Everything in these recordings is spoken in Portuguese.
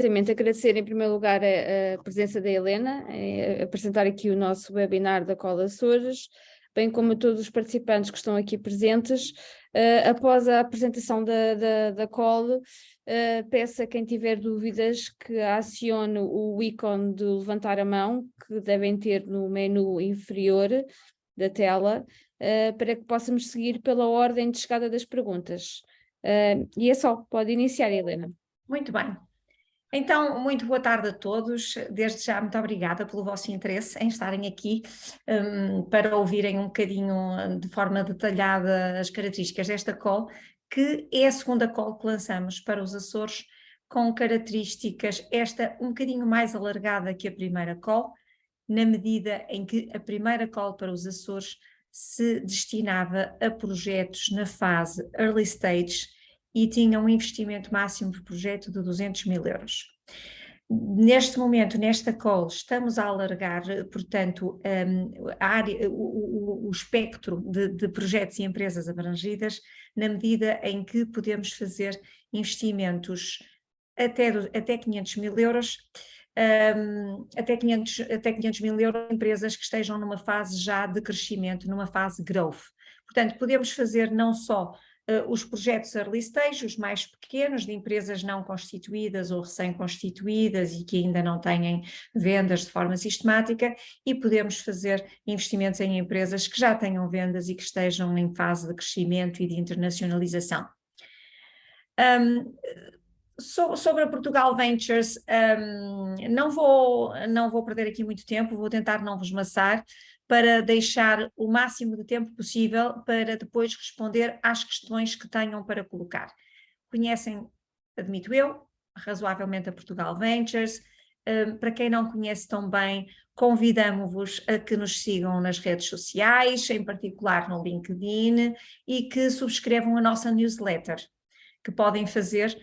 Exatamente, agradecer em primeiro lugar a presença da Helena, apresentar aqui o nosso webinar da Call Açores, bem como a todos os participantes que estão aqui presentes. Após a apresentação da Call, peço a quem tiver dúvidas que acione o ícone de levantar a mão, que devem ter no menu inferior da tela, para que possamos seguir pela ordem de chegada das perguntas. E é só, pode iniciar, Helena. Muito bem. Então, muito boa tarde a todos. Desde já, muito obrigada pelo vosso interesse em estarem aqui para ouvirem um bocadinho de forma detalhada as características desta call, que é a segunda call que lançamos para os Açores, com características esta um bocadinho mais alargada que a primeira call, na medida em que a primeira call para os Açores se destinava a projetos na fase early stage e tinha um investimento máximo por projeto de 200 mil euros. Neste momento, nesta call, estamos a alargar, portanto, a área, o espectro de projetos e empresas abrangidas, na medida em que podemos fazer investimentos até 500 mil euros, até 500 mil euros em empresas que estejam numa fase já de crescimento, numa fase growth. Portanto, podemos fazer não só os projetos early stage, os mais pequenos, de empresas não constituídas ou recém-constituídas e que ainda não têm vendas de forma sistemática, e podemos fazer investimentos em empresas que já tenham vendas e que estejam em fase de crescimento e de internacionalização. Sobre a Portugal Ventures, não vou perder aqui muito tempo, vou tentar não vos maçar, para deixar o máximo de tempo possível para depois responder às questões que tenham para colocar. Conhecem, admito eu, razoavelmente a Portugal Ventures. Para quem não conhece tão bem, convidamo-vos a que nos sigam nas redes sociais, em particular no LinkedIn, e que subscrevam a nossa newsletter, que podem fazer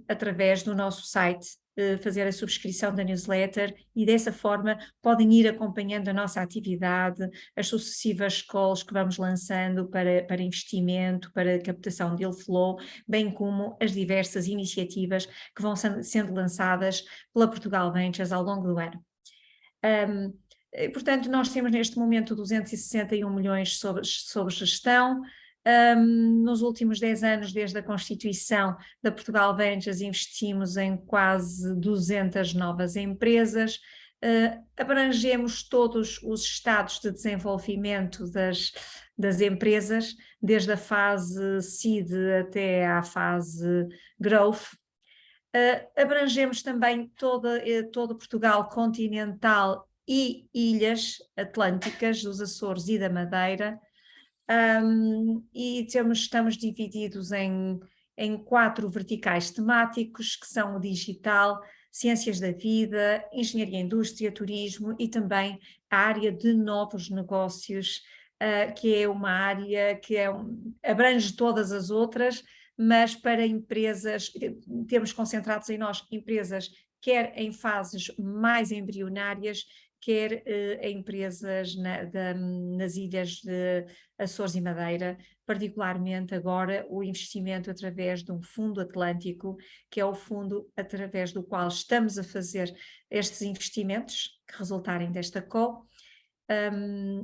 através do nosso site, fazer a subscrição da newsletter, e dessa forma podem ir acompanhando a nossa atividade, as sucessivas calls que vamos lançando para investimento, para captação de deal flow, bem como as diversas iniciativas que vão sendo lançadas pela Portugal Ventures ao longo do ano. Portanto, nós temos neste momento 261 milhões sob gestão. Nos últimos 10 anos, desde a constituição da Portugal Ventures, investimos em quase 200 novas empresas, abrangemos todos os estados de desenvolvimento das empresas, desde a fase seed até à fase growth. Abrangemos também todo Portugal continental e ilhas atlânticas, dos Açores e da Madeira. E estamos divididos em 4 verticais temáticos, que são o digital, ciências da vida, engenharia, indústria, turismo, e também a área de novos negócios, que é uma área que abrange todas as outras, mas para empresas, temos concentrados em nós empresas quer em fases mais embrionárias, quer em empresas nas ilhas de Açores e Madeira, particularmente agora o investimento através de um fundo atlântico, que é o fundo através do qual estamos a fazer estes investimentos que resultarem desta call,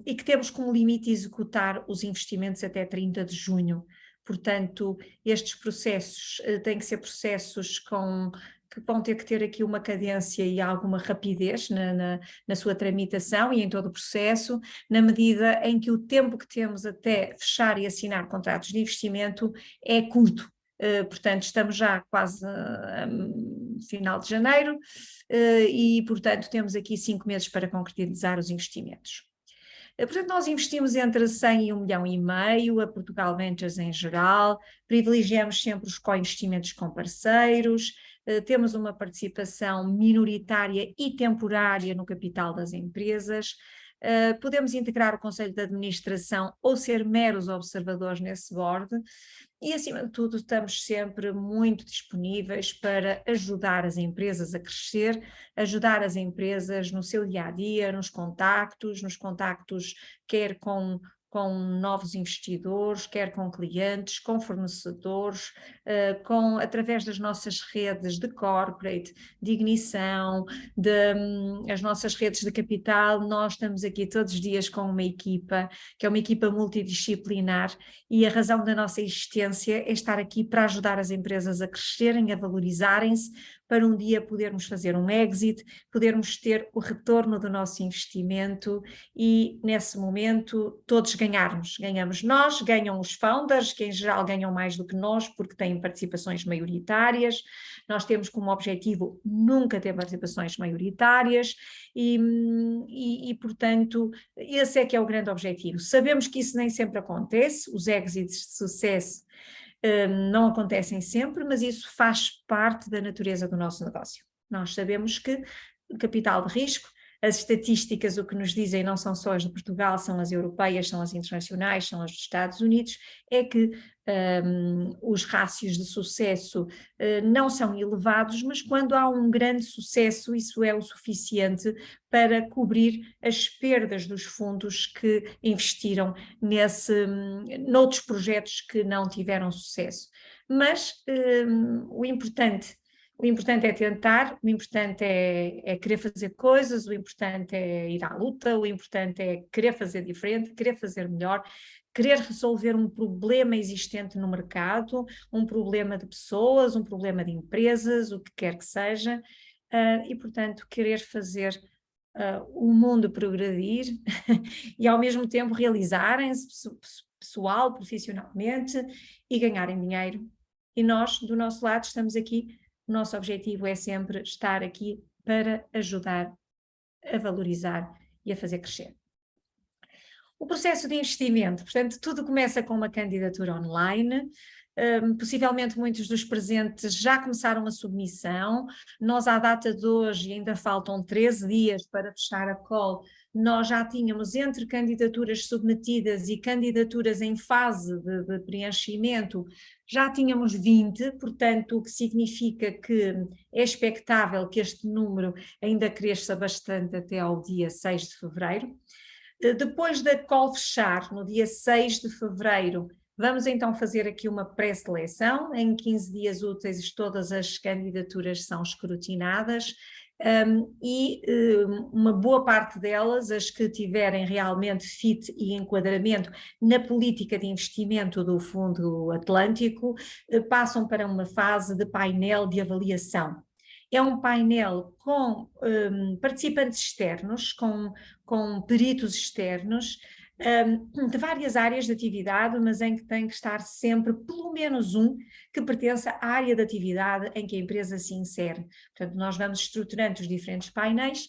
e que temos como limite executar os investimentos até 30 de junho. Portanto, estes processos têm que ser processos que vão ter que ter aqui uma cadência e alguma rapidez na sua tramitação e em todo o processo, na medida em que o tempo que temos até fechar e assinar contratos de investimento é curto. Portanto, estamos já quase no final de janeiro, e, portanto, temos aqui 5 meses para concretizar os investimentos. Portanto, nós investimos entre 100 e 1,5 milhão, a Portugal Ventures em geral, privilegiamos sempre os co-investimentos com parceiros, temos uma participação minoritária e temporária no capital das empresas, podemos integrar o Conselho de Administração ou ser meros observadores nesse board, e acima de tudo estamos sempre muito disponíveis para ajudar as empresas a crescer, ajudar as empresas no seu dia-a-dia, nos contactos quer com com novos investidores, quer com clientes, com fornecedores, através das nossas redes de corporate, de ignição, as nossas redes de capital. Nós estamos aqui todos os dias com uma equipa, que é uma equipa multidisciplinar, e a razão da nossa existência é estar aqui para ajudar as empresas a crescerem, a valorizarem-se, para um dia podermos fazer um exit, podermos ter o retorno do nosso investimento e, nesse momento, todos ganharmos. Ganhamos nós, ganham os founders, que em geral ganham mais do que nós, porque têm participações maioritárias. Nós temos como objetivo nunca ter participações maioritárias e, portanto, esse é que é o grande objetivo. Sabemos que isso nem sempre acontece, os exits de sucesso não acontecem sempre, mas isso faz parte da natureza do nosso negócio. Nós sabemos que o capital de risco, as estatísticas, o que nos dizem, não são só as de Portugal, são as europeias, são as internacionais, são as dos Estados Unidos, é que os rácios de sucesso não são elevados, mas quando há um grande sucesso, isso é o suficiente para cobrir as perdas dos fundos que investiram noutros projetos que não tiveram sucesso. Mas o importante é tentar, o importante é querer fazer coisas, o importante é ir à luta, o importante é querer fazer diferente, querer fazer melhor, querer resolver um problema existente no mercado, um problema de pessoas, um problema de empresas, o que quer que seja, e, portanto, querer fazer o mundo progredir e, ao mesmo tempo, realizarem-se pessoal, profissionalmente, e ganharem dinheiro. E nós, do nosso lado, estamos aqui. O nosso objetivo é sempre estar aqui para ajudar a valorizar e a fazer crescer. O processo de investimento, portanto, tudo começa com uma candidatura online. Possivelmente muitos dos presentes já começaram a submissão. Nós, à data de hoje, ainda faltam 13 dias para fechar a call. Nós já tínhamos, entre candidaturas submetidas e candidaturas em fase de preenchimento, já tínhamos 20, portanto, o que significa que é expectável que este número ainda cresça bastante até ao dia 6 de fevereiro. Depois da call fechar, no dia 6 de fevereiro, vamos então fazer aqui uma pré-seleção. Em 15 dias úteis todas as candidaturas são escrutinadas e uma boa parte delas, as que tiverem realmente fit e enquadramento na política de investimento do Fundo Atlântico, passam para uma fase de painel de avaliação. É um painel com participantes externos, com peritos externos, de várias áreas de atividade, mas em que tem que estar sempre pelo menos um que pertença à área de atividade em que a empresa se insere. Portanto, nós vamos estruturando os diferentes painéis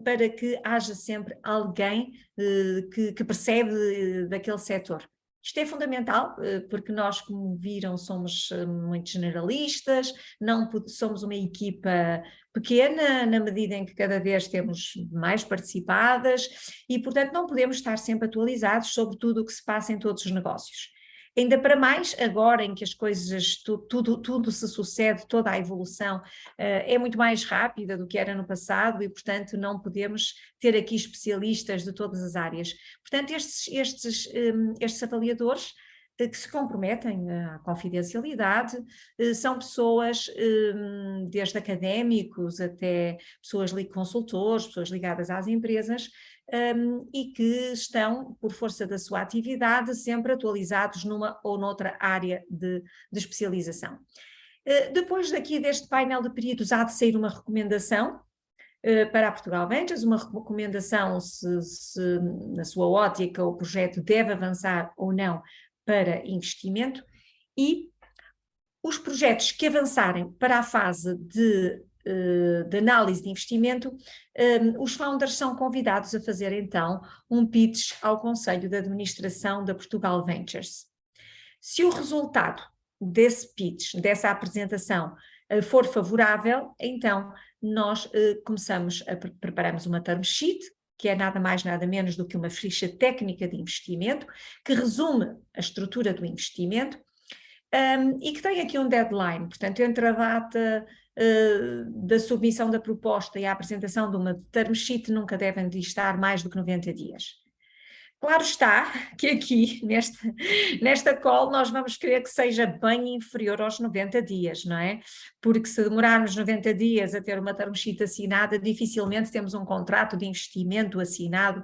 para que haja sempre alguém que percebe daquele setor. Isto é fundamental, porque nós, como viram, somos muito generalistas, não somos uma equipa pequena, na medida em que cada vez temos mais participadas e, portanto, não podemos estar sempre atualizados sobre tudo o que se passa em todos os negócios. Ainda para mais, agora em que as coisas, tudo se sucede, toda a evolução é muito mais rápida do que era no passado e, portanto, não podemos ter aqui especialistas de todas as áreas. Portanto, estes avaliadores que se comprometem à confidencialidade, são pessoas, desde académicos até pessoas consultores, pessoas ligadas às empresas, e que estão, por força da sua atividade, sempre atualizados numa ou noutra área de especialização. Depois deste painel de peritos há de sair uma recomendação para a Portugal Ventures, uma recomendação se na sua ótica o projeto deve avançar ou não para investimento, e os projetos que avançarem para a fase de análise de investimento, os founders são convidados a fazer então um pitch ao Conselho de Administração da Portugal Ventures. Se o resultado desse pitch, dessa apresentação, for favorável, então nós preparamos uma term sheet, que é nada mais nada menos do que uma ficha técnica de investimento, que resume a estrutura do investimento e que tem aqui um deadline, portanto, entre a data da submissão da proposta e a apresentação de uma term sheet nunca devem estar mais do que 90 dias. Claro está que aqui, nesta call, nós vamos querer que seja bem inferior aos 90 dias, não é? Porque se demorarmos 90 dias a ter uma term sheet assinada, dificilmente temos um contrato de investimento assinado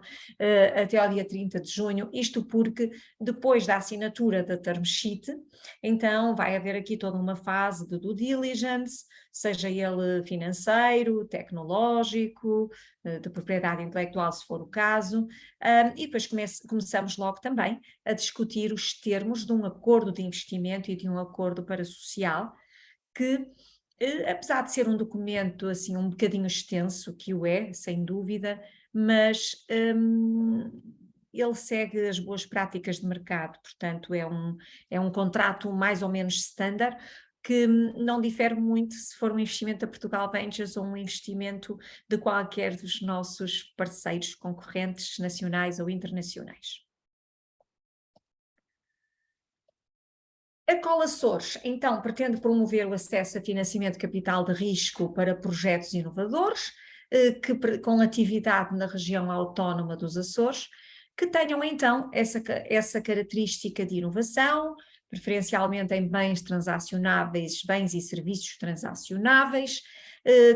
até ao dia 30 de junho, isto porque depois da assinatura da term sheet, então vai haver aqui toda uma fase de due diligence, seja ele financeiro, tecnológico, de propriedade intelectual, se for o caso, e depois começamos logo também a discutir os termos de um acordo de investimento e de um acordo parasocial, que apesar de ser um documento assim um bocadinho extenso, que o é, sem dúvida, mas ele segue as boas práticas de mercado, portanto é um contrato mais ou menos standard, que não difere muito se for um investimento da Portugal Ventures ou um investimento de qualquer dos nossos parceiros concorrentes nacionais ou internacionais. A Cola Açores, então, pretende promover o acesso a financiamento de capital de risco para projetos inovadores, com atividade na região autónoma dos Açores, que tenham então essa característica de inovação, preferencialmente em bens transacionáveis, bens e serviços transacionáveis,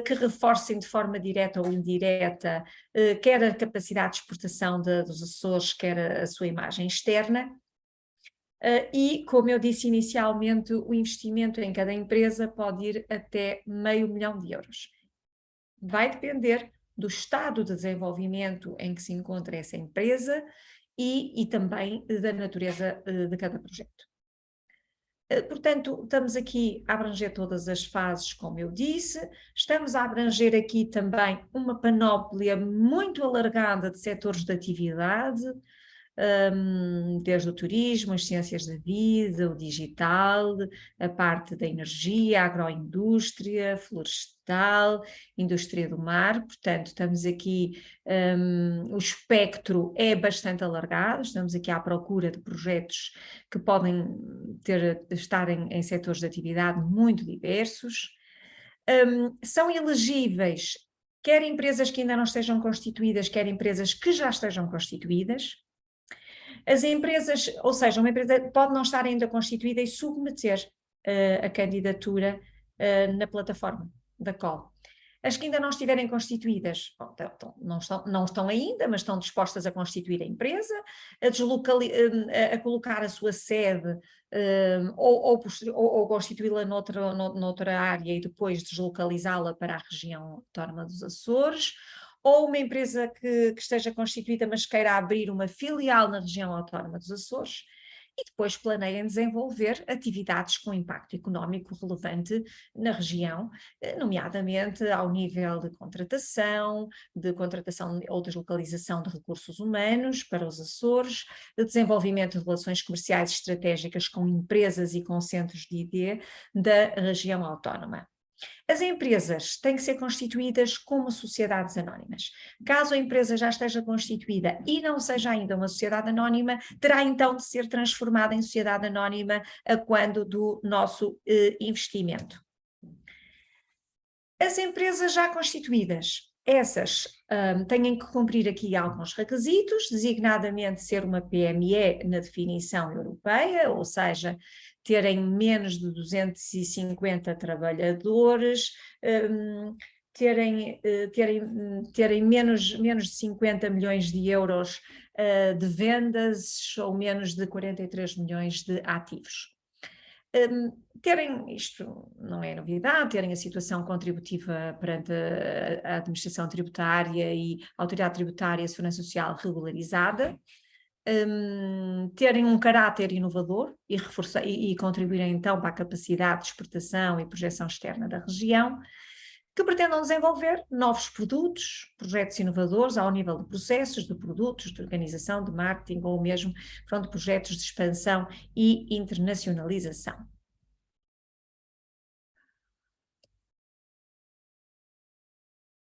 que reforcem de forma direta ou indireta, quer a capacidade de exportação dos Açores, quer a sua imagem externa. E, como eu disse inicialmente, o investimento em cada empresa pode ir até €500 mil. Vai depender do estado de desenvolvimento em que se encontra essa empresa e também da natureza de cada projeto. Portanto, estamos aqui a abranger todas as fases, como eu disse, estamos a abranger aqui também uma panóplia muito alargada de setores de atividade, desde o turismo, as ciências da vida, o digital, a parte da energia, a agroindústria, florestal, indústria do mar, portanto estamos aqui, o espectro é bastante alargado, estamos aqui à procura de projetos que podem estar em setores de atividade muito diversos. São elegíveis quer empresas que ainda não estejam constituídas, quer empresas que já estejam constituídas. As empresas, ou seja, uma empresa pode não estar ainda constituída e submeter a candidatura na plataforma da COL. As que ainda não estiverem constituídas, bom, não estão ainda, mas estão dispostas a constituir a empresa, a colocar a sua sede ou constituí-la noutra área e depois deslocalizá-la para a região autónoma dos Açores, ou uma empresa que esteja constituída, mas queira abrir uma filial na região autónoma dos Açores, e depois planeiem desenvolver atividades com impacto económico relevante na região, nomeadamente ao nível de contratação ou deslocalização de recursos humanos para os Açores, de desenvolvimento de relações comerciais estratégicas com empresas e com centros de ID da região autónoma. As empresas têm que ser constituídas como sociedades anónimas. Caso a empresa já esteja constituída e não seja ainda uma sociedade anónima, terá então de ser transformada em sociedade anónima a quando do nosso investimento. As empresas já constituídas, essas têm que cumprir aqui alguns requisitos, designadamente ser uma PME na definição europeia, ou seja, terem menos de 250 trabalhadores, terem menos de 50 milhões de euros de vendas ou menos de 43 milhões de ativos. Terem, isto não é novidade, terem a situação contributiva perante a administração tributária e a autoridade tributária e a segurança social regularizada, terem um caráter inovador e contribuírem então para a capacidade de exportação e projeção externa da região, que pretendam desenvolver novos produtos, projetos inovadores ao nível de processos, de produtos, de organização, de marketing ou mesmo, pronto, projetos de expansão e internacionalização.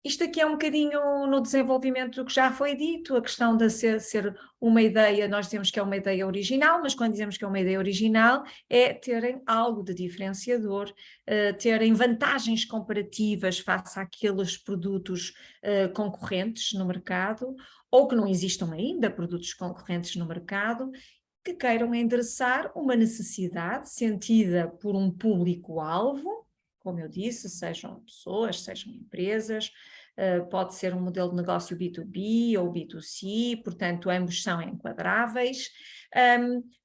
Isto aqui é um bocadinho no desenvolvimento do que já foi dito, a questão de ser uma ideia, nós dizemos que é uma ideia original, mas quando dizemos que é uma ideia original, é terem algo de diferenciador, terem vantagens comparativas face àqueles produtos concorrentes no mercado, ou que não existam ainda produtos concorrentes no mercado, que queiram endereçar uma necessidade sentida por um público-alvo, como eu disse, sejam pessoas, sejam empresas, pode ser um modelo de negócio B2B ou B2C, portanto ambos são enquadráveis.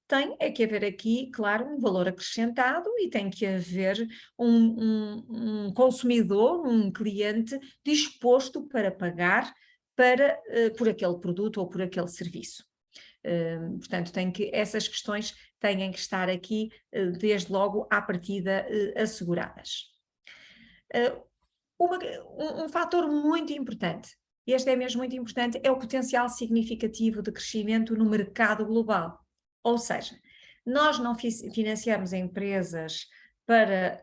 Tem que haver aqui, claro, um valor acrescentado e tem que haver um consumidor, um cliente disposto para pagar por aquele produto ou por aquele serviço. Portanto, essas questões têm que estar aqui, desde logo, à partida, asseguradas. Um fator muito importante, este é mesmo muito importante, é o potencial significativo de crescimento no mercado global. Ou seja, nós não financiamos empresas para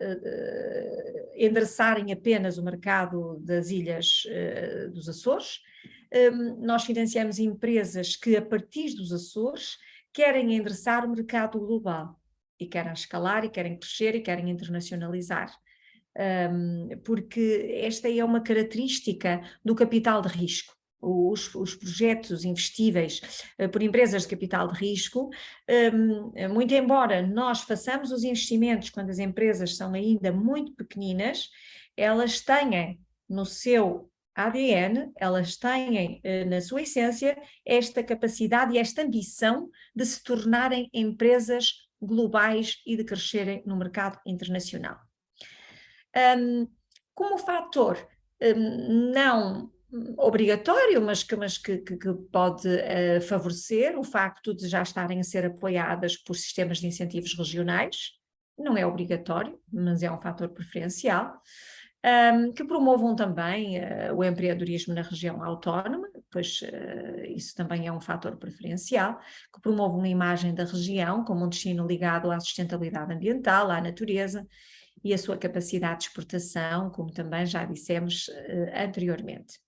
endereçarem apenas o mercado das ilhas dos Açores. Nós financiamos empresas que, a partir dos Açores, querem endereçar o mercado global e querem escalar, e querem crescer, e querem internacionalizar. Porque esta é uma característica do capital de risco. Os projetos investíveis por empresas de capital de risco, muito embora nós façamos os investimentos quando as empresas são ainda muito pequeninas, elas têm no seu ADN, elas têm na sua essência esta capacidade e esta ambição de se tornarem empresas globais e de crescerem no mercado internacional. Como fator não obrigatório, mas que pode favorecer o facto de já estarem a ser apoiadas por sistemas de incentivos regionais, não é obrigatório, mas é um fator preferencial, que promovam também o empreendedorismo na região autónoma, pois isso também é um fator preferencial, que promovam uma imagem da região como um destino ligado à sustentabilidade ambiental, à natureza, e a sua capacidade de exportação, como também já dissemos anteriormente.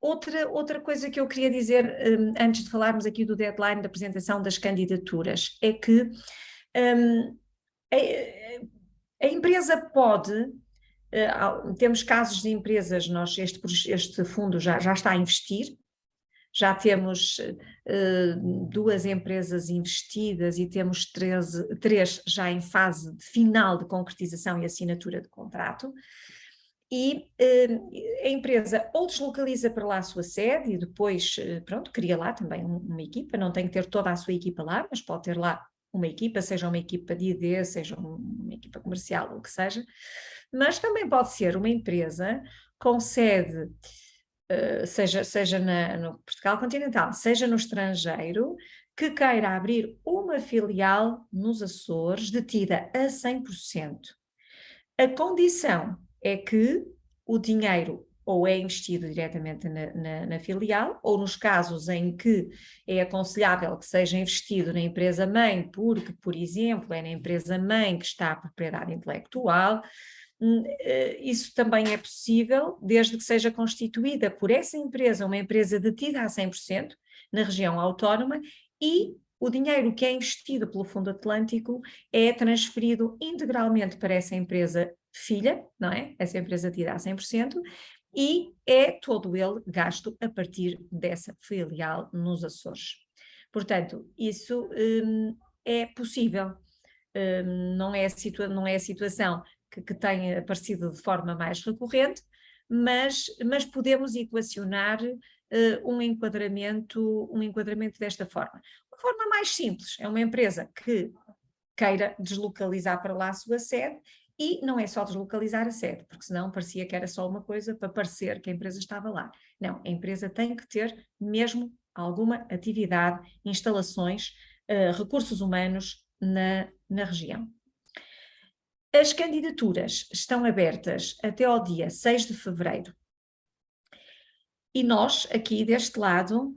Outra coisa que eu queria dizer, antes de falarmos aqui do deadline da apresentação das candidaturas, é que a empresa pode, temos casos de empresas, este fundo já está a investir, já temos 2 empresas investidas e temos 3 já em fase final de concretização e assinatura de contrato, e a empresa ou deslocaliza para lá a sua sede e depois, pronto, cria lá também uma equipa, não tem que ter toda a sua equipa lá, mas pode ter lá uma equipa, seja uma equipa de ID, seja uma equipa comercial, ou o que seja, mas também pode ser uma empresa com sede seja no Portugal continental, seja no estrangeiro, que queira abrir uma filial nos Açores detida a 100%. A condição é que o dinheiro ou é investido diretamente na filial, ou nos casos em que é aconselhável que seja investido na empresa-mãe, porque, por exemplo, é na empresa-mãe que está a propriedade intelectual. Isso também é possível desde que seja constituída por essa empresa, uma empresa detida a 100% na região autónoma, e o dinheiro que é investido pelo Fundo Atlântico é transferido integralmente para essa empresa filha, não é? Essa empresa detida a 100%, e é todo ele gasto a partir dessa filial nos Açores. Portanto, isso é possível, não é a situação que tem aparecido de forma mais recorrente, mas podemos equacionar um enquadramento desta forma. Uma forma mais simples, é uma empresa que queira deslocalizar para lá a sua sede, e não é só deslocalizar a sede, porque senão parecia que era só uma coisa para parecer que a empresa estava lá. Não, a empresa tem que ter mesmo alguma atividade, instalações, recursos humanos na região. As candidaturas estão abertas até ao dia 6 de fevereiro. E nós, aqui deste lado,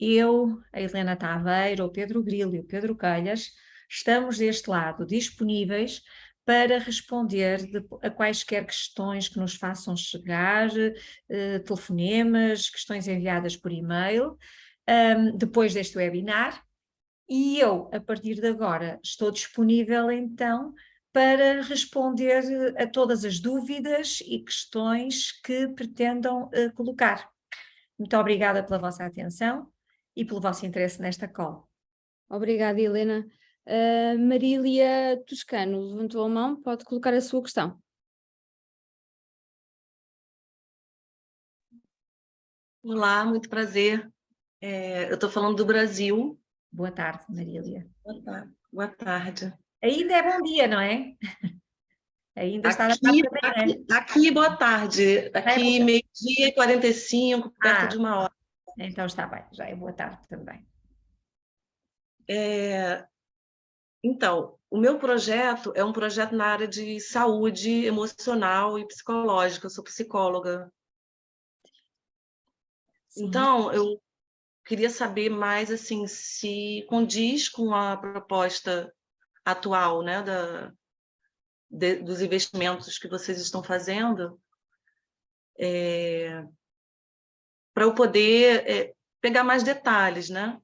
eu, a Helena Taveiro, o Pedro Grilo e o Pedro Calhas, estamos deste lado disponíveis para responder a quaisquer questões que nos façam chegar, telefonemas, questões enviadas por e-mail, depois deste webinar. E eu, a partir de agora, estou disponível então para responder a todas as dúvidas e questões que pretendam colocar. Muito obrigada pela vossa atenção e pelo vosso interesse nesta call. Obrigada, Helena. Marília Toscano levantou a mão, pode colocar a sua questão. Olá, muito prazer. Eu estou falando do Brasil. Boa tarde, Marília. Boa tarde. Ainda é bom dia, não é? Ainda está na Aqui, parte da manhã. aqui, boa tarde. Aqui, meio-dia e 45, perto de 1 hora. Então está bem, já é boa tarde também. Então, o meu projeto é um projeto na área de saúde emocional e psicológica. Eu sou psicóloga. Sim. Então, eu queria saber mais assim, se condiz com a proposta atual, né, dos investimentos que vocês estão fazendo, para eu poder pegar mais detalhes, né?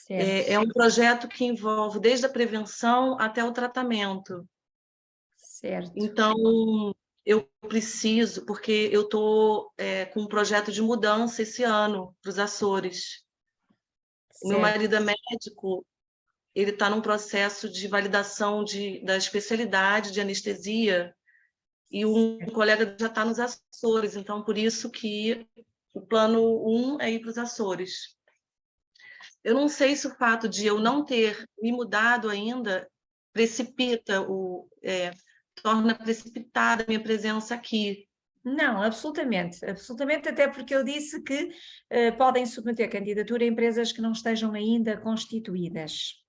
É um projeto que envolve desde a prevenção até o tratamento. Certo. Então, eu preciso, porque eu estou com um projeto de mudança esse ano para os Açores. O meu marido é médico, ele está num processo de validação da especialidade de anestesia, e um colega já está nos Açores, então por isso que o plano 1 é ir para os Açores. Eu não sei se o fato de eu não ter me mudado ainda torna precipitada a minha presença aqui. Não, absolutamente, absolutamente, até porque eu disse que podem submeter candidatura a empresas que não estejam ainda constituídas.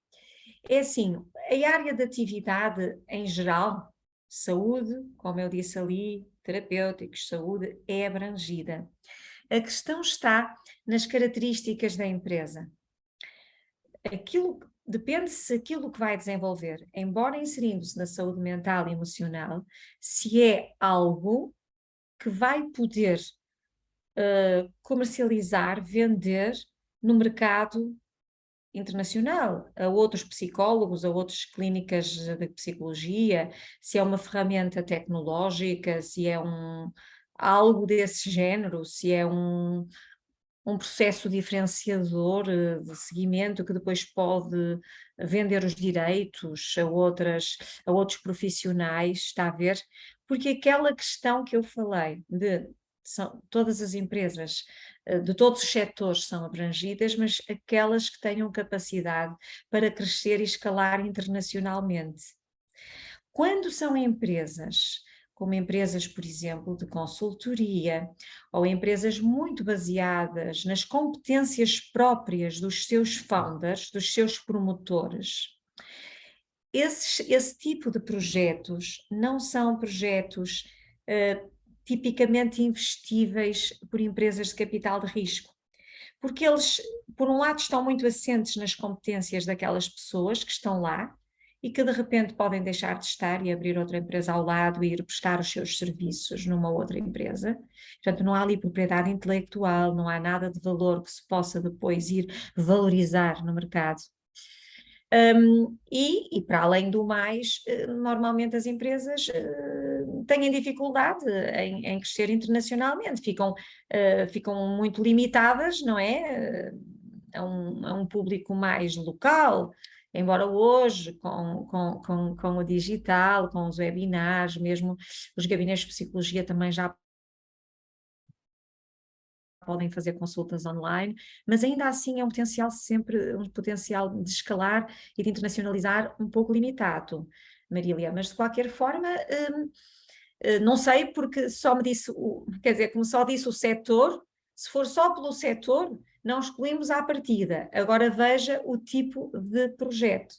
É assim, a área de atividade em geral, saúde, como eu disse ali, terapêuticos, saúde, é abrangida. A questão está nas características da empresa. Depende se aquilo que vai desenvolver, embora inserindo-se na saúde mental e emocional, se é algo que vai poder comercializar, vender no mercado internacional, a outros psicólogos, a outras clínicas de psicologia, se é uma ferramenta tecnológica, se é algo desse género, se é um processo diferenciador de seguimento que depois pode vender os direitos a outros profissionais, está a ver? Porque aquela questão que eu falei todas as empresas de todos os setores são abrangidas, mas aquelas que tenham capacidade para crescer e escalar internacionalmente. Quando são empresas, como empresas, por exemplo, de consultoria, ou empresas muito baseadas nas competências próprias dos seus founders, dos seus promotores, esse tipo de projetos não são projetos tipicamente investíveis por empresas de capital de risco, porque eles, por um lado, estão muito assentes nas competências daquelas pessoas que estão lá e que de repente podem deixar de estar e abrir outra empresa ao lado e ir prestar os seus serviços numa outra empresa. Portanto, não há ali propriedade intelectual, não há nada de valor que se possa depois ir valorizar no mercado. E para além do mais, normalmente as empresas têm dificuldade em crescer internacionalmente, ficam muito limitadas, não é? A um público mais local, embora hoje, com o digital, com os webinars, mesmo os gabinetes de psicologia também já podem fazer consultas online, mas ainda assim é um potencial de escalar e de internacionalizar um pouco limitado, Marília, mas de qualquer forma, não sei porque só me disse, quer dizer, como só disse o setor, se for só pelo setor, não escolhemos à partida, agora veja o tipo de projeto.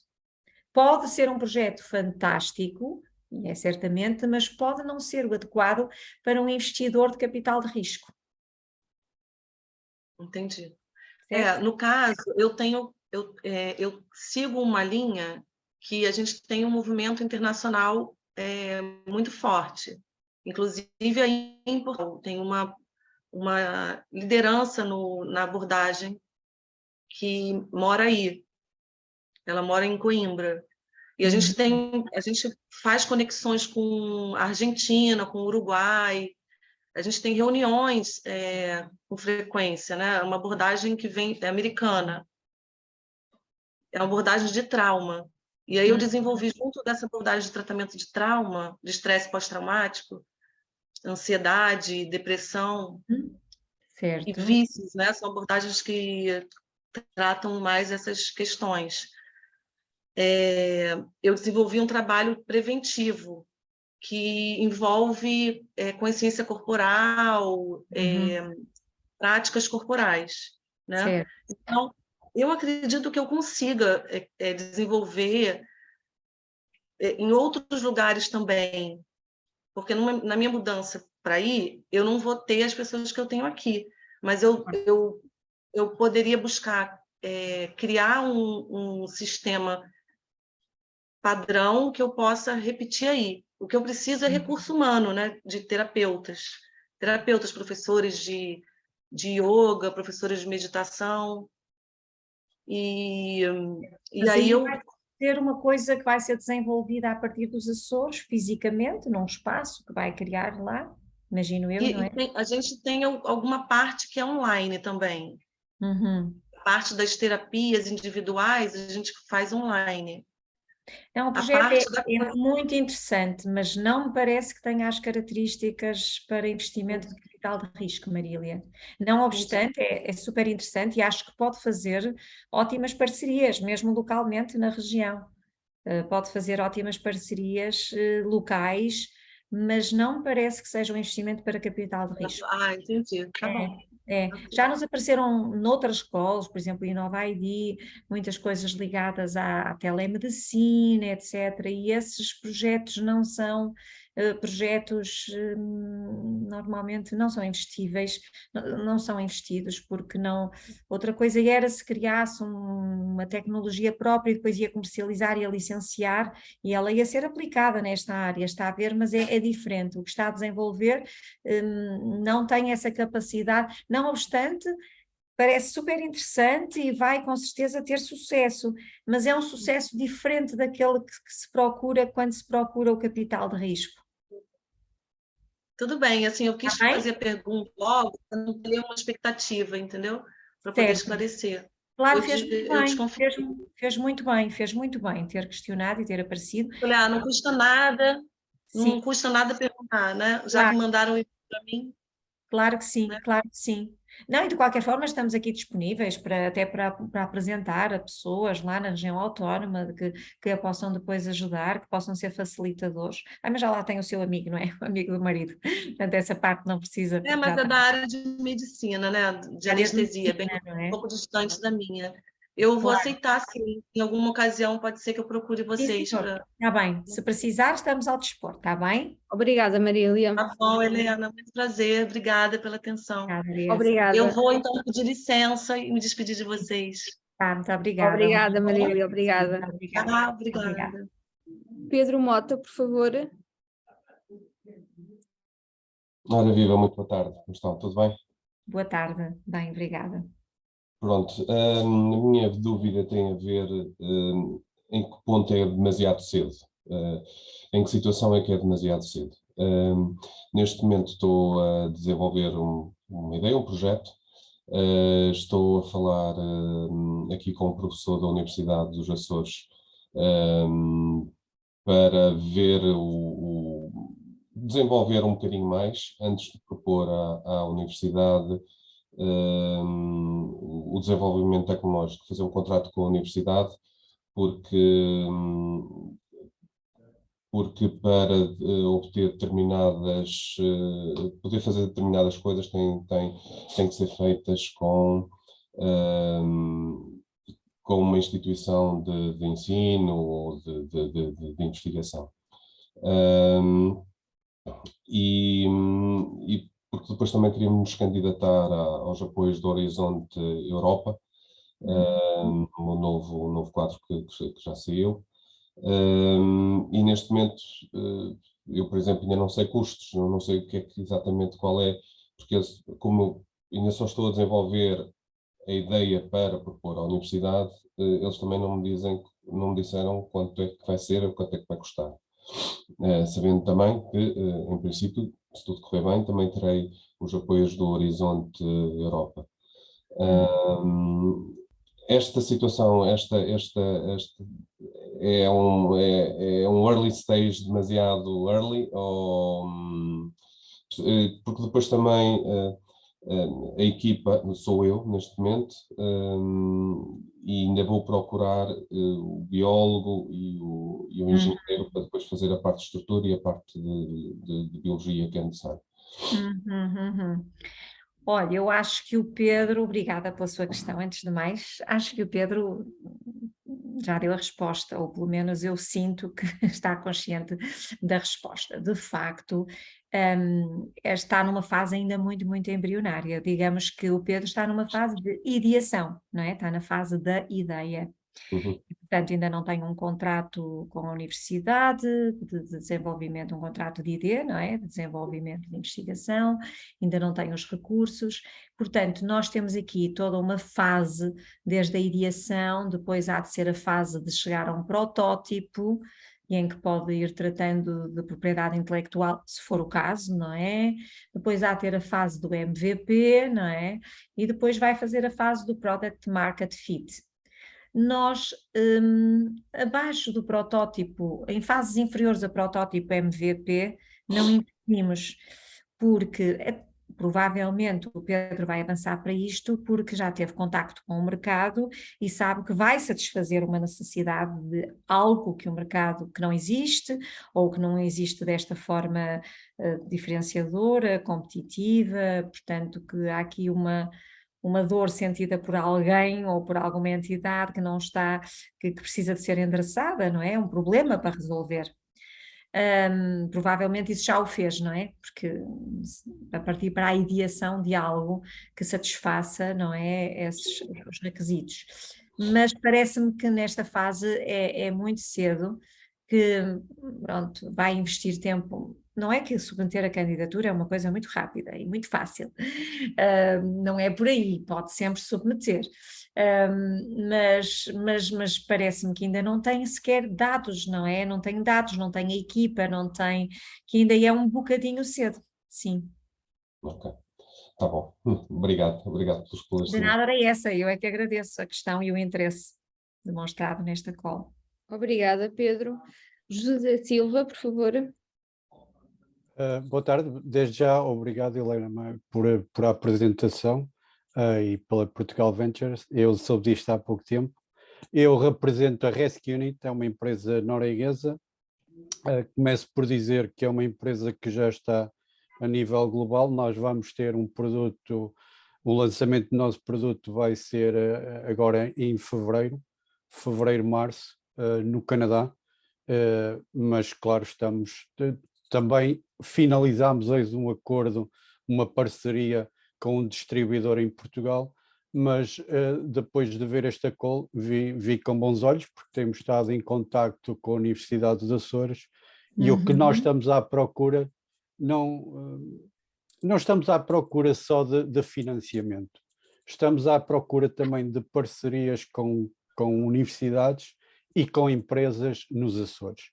Pode ser um projeto fantástico, é certamente, mas pode não ser o adequado para um investidor de capital de risco. Entendi. Certo? No caso, eu sigo uma linha que a gente tem um movimento internacional muito forte. Inclusive, aí em Portugal, tem uma liderança na abordagem que mora aí. Ela mora em Coimbra. E a gente faz conexões com a Argentina, com o Uruguai, a gente tem reuniões com frequência, né? Uma abordagem que vem americana, é uma abordagem de trauma. E aí eu desenvolvi, junto dessa abordagem de tratamento de trauma, de estresse pós-traumático, ansiedade, depressão Certo. e vícios, né? São abordagens que tratam mais essas questões. Eu desenvolvi um trabalho preventivo que envolve consciência corporal, práticas corporais, né? Certo. Então, eu acredito que eu consiga desenvolver em outros lugares também, porque na minha mudança para aí, eu não vou ter as pessoas que eu tenho aqui, mas eu poderia buscar criar um sistema padrão que eu possa repetir aí. O que eu preciso é recurso humano, né? De terapeutas, professores de yoga, professores de meditação. E aí eu... vai ter uma coisa que vai ser desenvolvida a partir dos Açores, fisicamente, num espaço que vai criar lá, imagino eu, não é? A gente tem alguma parte que é online também. A parte das terapias individuais, a gente faz online. É um projeto muito interessante, mas não me parece que tenha as características para investimento de capital de risco, Marília. Não obstante, é super interessante e acho que pode fazer ótimas parcerias, mesmo localmente na região. Pode fazer ótimas parcerias locais, mas não me parece que seja um investimento para capital de risco. Entendi. Tá bom. Já nos apareceram noutras escolas, por exemplo, Inova ID, muitas coisas ligadas à telemedicina, etc. E esses projetos não são projetos, normalmente não são investíveis, não são investidos, porque não... Outra coisa era se criasse uma tecnologia própria e depois ia comercializar, ia licenciar e ela ia ser aplicada nesta área, está a ver, mas é diferente. O que está a desenvolver não tem essa capacidade, não obstante, parece super interessante e vai com certeza ter sucesso, mas é um sucesso diferente daquele que se procura quando se procura o capital de risco. Tudo bem, assim, eu quis fazer a pergunta logo para não ter uma expectativa, entendeu? Para poder esclarecer. Claro, fez muito bem ter questionado e ter aparecido. Olha, não custa nada, Sim. Não custa nada perguntar, né? Já que mandaram isso para mim. Claro que sim, né? claro que sim. Não, e de qualquer forma estamos aqui disponíveis até para apresentar a pessoas lá na região autónoma que a possam depois ajudar, que possam ser facilitadores. Mas já lá tem o seu amigo, não é? O amigo do marido. Portanto, essa parte não precisa... Mas é da área de medicina, né? De anestesia, bem um pouco distante da minha. Eu vou aceitar, sim. Em alguma ocasião pode ser que eu procure vocês. Está bem. Se precisar, estamos ao dispor, está bem? Obrigada, Marília. Tá bom, Helena. Muito prazer. Obrigada pela atenção. Obrigada. Eu vou, então, pedir licença e me despedir de vocês. Muito obrigada. Obrigada, Marília. Obrigada. Obrigada. Pedro Mota, por favor. Ora, viva, muito boa tarde. Como estão? Tudo bem? Boa tarde. Bem, obrigada. Pronto, a minha dúvida tem a ver em que ponto é demasiado cedo, em que situação é que é demasiado cedo. Neste momento estou a desenvolver uma ideia, um projeto, estou a falar aqui com um professor da Universidade dos Açores para ver desenvolver um bocadinho mais, antes de propor à Universidade o desenvolvimento tecnológico, fazer um contrato com a universidade, porque para obter determinadas, poder fazer determinadas coisas tem que ser feitas com uma instituição de ensino ou de investigação. E porque depois também queríamos nos candidatar aos apoios do Horizonte Europa, o novo quadro que já saiu. E neste momento, eu, por exemplo, ainda não sei custos, não sei o que é que exatamente qual é, porque como eu ainda só estou a desenvolver a ideia para propor à universidade, eles também não me dizem não me disseram quanto é que vai ser ou quanto é que vai custar. Sabendo também que, em princípio, se tudo correr bem, também terei os apoios do Horizonte Europa. Esta situação, esta é um early stage demasiado early, porque depois também a equipa sou eu neste momento, e ainda vou procurar o biólogo e o engenheiro para depois fazer a parte de estrutura e a parte de biologia que é necessário. Olha, eu acho que o Pedro, obrigada pela sua questão, antes de mais, acho que o Pedro já deu a resposta, ou pelo menos eu sinto que está consciente da resposta. De facto, está numa fase ainda muito, muito embrionária. Digamos que o Pedro está numa fase de ideação, não é? Está na fase da ideia. Portanto, ainda não tem um contrato com a universidade de desenvolvimento, um contrato de ID, não é? De desenvolvimento de investigação, ainda não tem os recursos. Portanto, nós temos aqui toda uma fase, desde a ideação, depois há de ser a fase de chegar a um protótipo, e em que pode ir tratando de propriedade intelectual, se for o caso, não é? Depois há de ter a fase do MVP, não é? E depois vai fazer a fase do Product Market Fit. Nós, abaixo do protótipo, em fases inferiores a protótipo MVP, não investimos, porque provavelmente o Pedro vai avançar para isto, porque já teve contacto com o mercado e sabe que vai satisfazer uma necessidade de algo que o mercado que não existe, ou que não existe desta forma diferenciadora, competitiva, portanto que há aqui uma dor sentida por alguém ou por alguma entidade que não está, que precisa de ser endereçada, não é? Um problema para resolver. Provavelmente isso já o fez, não é? Porque a partir para a ideação de algo que satisfaça, não é? Os requisitos. Mas parece-me que nesta fase é muito cedo, que pronto, vai investir tempo. Não é que submeter a candidatura é uma coisa muito rápida e muito fácil, não é por aí, pode sempre submeter, mas parece-me que ainda não tem sequer dados, não é? Não tem dados, não tem a equipa, não tem, que ainda é um bocadinho cedo, sim. Ok, tá bom. Obrigado pelo De esclarecimento. nada era essa, eu é que agradeço a questão e o interesse demonstrado nesta call. Obrigada, Pedro. José Silva, por favor. Boa tarde, desde já obrigado, Helena, por a apresentação e pela Portugal Ventures. Eu soube disto há pouco tempo. Eu represento a Rescue Unit, é uma empresa norueguesa. Começo por dizer que é uma empresa que já está a nível global. Nós vamos ter um produto, o lançamento do nosso produto vai ser agora em fevereiro, março, no Canadá. Mas claro, também finalizámos hoje um acordo, uma parceria com um distribuidor em Portugal, mas depois de ver esta call vi com bons olhos, porque temos estado em contacto com a Universidade dos Açores e o que nós estamos à procura, não estamos à procura só de financiamento, estamos à procura também de parcerias com universidades e com empresas nos Açores.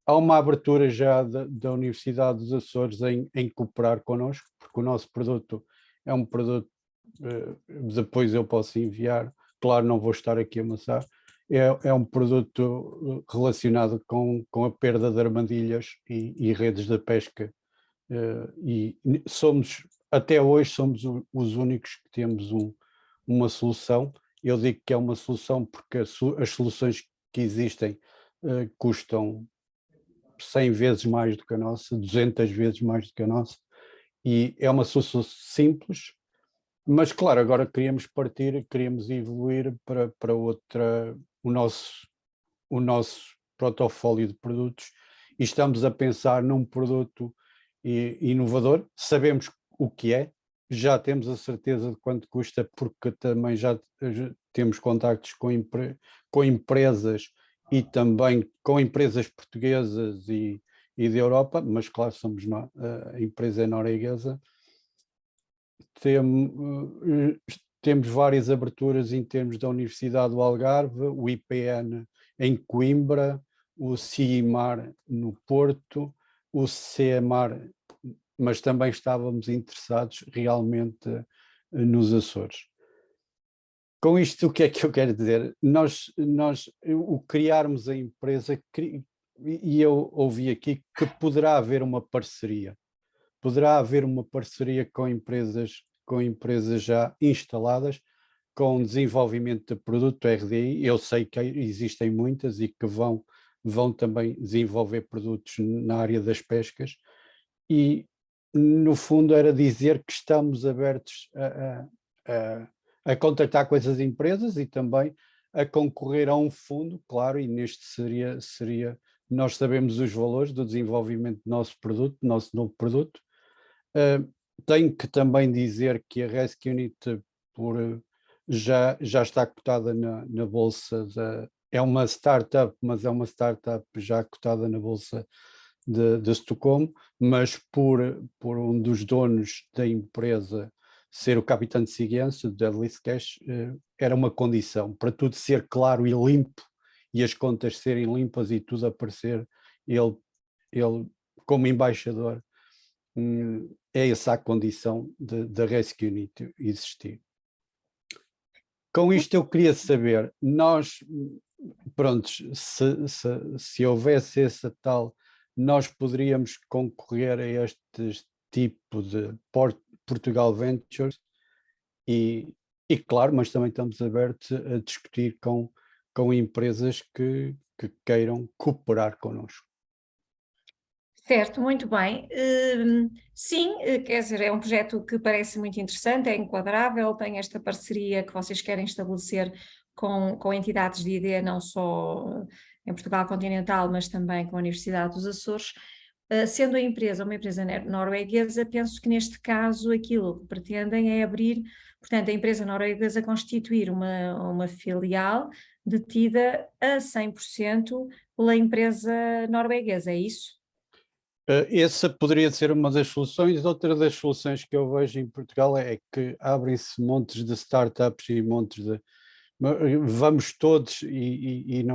Há uma abertura já da Universidade dos Açores em cooperar connosco, porque o nosso produto é um produto, depois eu posso enviar, claro, não vou estar aqui a amassar, é um produto relacionado com a perda de armadilhas e redes de pesca, e até hoje somos os únicos que temos uma solução. Eu digo que é uma solução porque as soluções que existem custam 100 vezes mais do que a nossa, 200 vezes mais do que a nossa, e é uma solução simples, mas claro, agora queríamos evoluir para outra, o nosso portfólio de produtos, e estamos a pensar num produto inovador. Sabemos o que é, já temos a certeza de quanto custa, porque também já temos contactos com empresas e também com empresas portuguesas e da Europa, mas claro, somos a empresa norueguesa. temos várias aberturas em termos da Universidade do Algarve, o IPN em Coimbra, o CIMAR no Porto, o CEMAR, mas também estávamos interessados realmente nos Açores. Com isto, o que é que eu quero dizer? O criarmos a empresa, e eu ouvi aqui que poderá haver uma parceria com empresas já instaladas, com desenvolvimento de produto RDI. Eu sei que existem muitas e que vão também desenvolver produtos na área das pescas, e no fundo era dizer que estamos abertos a contactar com essas empresas e também a concorrer a um fundo, claro, e neste seria nós sabemos os valores do desenvolvimento do nosso produto, do nosso novo produto. Tenho que também dizer que a Rescue Unit já está cotada na Bolsa, é uma startup, mas é uma startup já cotada na Bolsa de Estocolmo, mas por um dos donos da empresa ser o capitão de segurança, o Dudley Cash, era uma condição para tudo ser claro e limpo e as contas serem limpas e tudo aparecer, ele como embaixador, é essa a condição da Rescue Unit existir. Com isto eu queria saber, se houvesse essa tal, nós poderíamos concorrer a este tipo de Portugal Ventures e claro, mas também estamos abertos a discutir com empresas que queiram cooperar connosco. Certo, muito bem. Sim, quer dizer, é um projeto que parece muito interessante, é enquadrável, tem esta parceria que vocês querem estabelecer com entidades de ID, não só em Portugal continental, mas também com a Universidade dos Açores. Sendo a empresa uma empresa norueguesa, penso que neste caso aquilo que pretendem é abrir, portanto, a empresa norueguesa constituir uma filial detida a 100% pela empresa norueguesa, é isso? Essa poderia ser uma das soluções. Outra das soluções que eu vejo em Portugal é que abrem-se montes de startups e montes de... Vamos todos e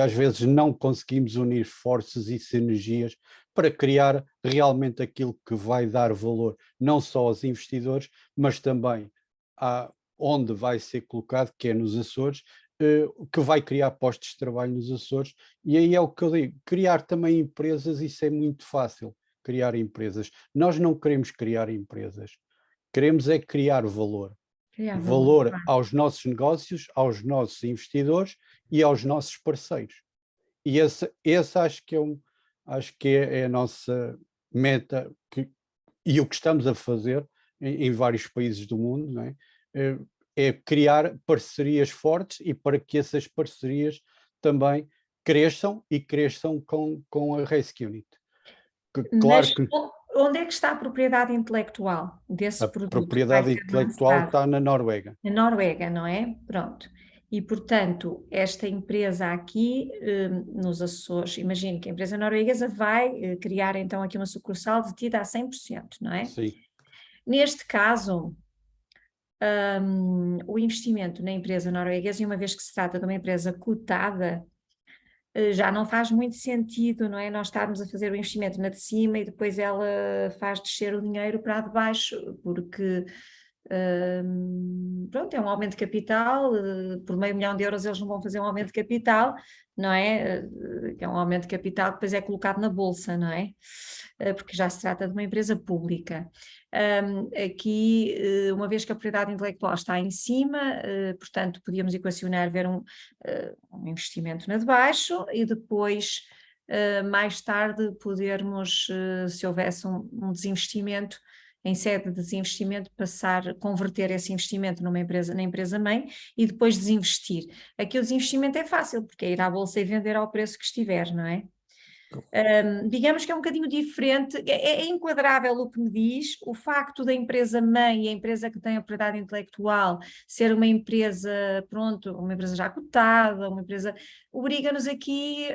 às vezes não conseguimos unir forças e sinergias para criar realmente aquilo que vai dar valor não só aos investidores, mas também onde vai ser colocado, que é nos Açores, que vai criar postos de trabalho nos Açores. E aí é o que eu digo, criar também empresas, isso é muito fácil, criar empresas. Nós não queremos criar empresas, queremos é criar valor. Valor aos nossos negócios, aos nossos investidores e aos nossos parceiros. E esse acho que é a nossa meta, e o que estamos a fazer em vários países do mundo, não é? É criar parcerias fortes e para que essas parcerias também cresçam e cresçam com a Rescue Unit. Claro. Mas que onde é que está a propriedade intelectual desse produto? A propriedade intelectual está na Noruega. Na Noruega, não é? Pronto. E, portanto, esta empresa aqui, nos Açores, imagino que a empresa norueguesa vai criar então aqui uma sucursal detida a 100%, não é? Sim. Neste caso, o investimento na empresa norueguesa, e uma vez que se trata de uma empresa cotada, já não faz muito sentido, não é? Nós estarmos a fazer o investimento na de cima e depois ela faz descer o dinheiro para a de baixo, porque pronto, é um aumento de capital, por €500 mil eles não vão fazer um aumento de capital, não é? É um aumento de capital que depois é colocado na bolsa, não é? Porque já se trata de uma empresa pública. Aqui, uma vez que a propriedade intelectual está em cima, portanto, podíamos equacionar ver um investimento na de baixo e depois, mais tarde, podermos, se houvesse um desinvestimento, em sede de desinvestimento, converter esse investimento na empresa-mãe e depois desinvestir. Aqui o desinvestimento é fácil, porque é ir à bolsa e vender ao preço que estiver, não é? Digamos que é um bocadinho diferente, é enquadrável o que me diz, o facto da empresa-mãe e a empresa que tem a propriedade intelectual ser uma empresa, pronto, uma empresa já cotada, uma empresa, obriga-nos aqui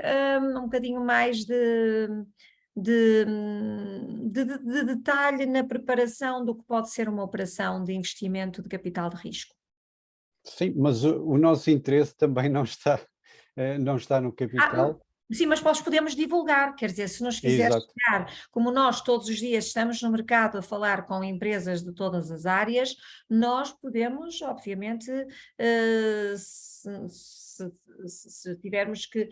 um bocadinho mais de detalhe na preparação do que pode ser uma operação de investimento de capital de risco. Sim, mas o nosso interesse também não está no capital. Sim, mas nós podemos divulgar, quer dizer, se nos quiseres Exato. chegar, como nós todos os dias estamos no mercado a falar com empresas de todas as áreas, nós podemos, obviamente, se tivermos que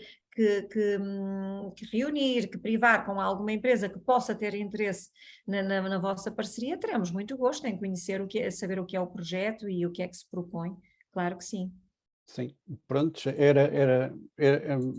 reunir, que privar com alguma empresa que possa ter interesse na vossa parceria, teremos muito gosto em conhecer saber o que é o projeto e o que é que se propõe, claro que sim. Sim, pronto,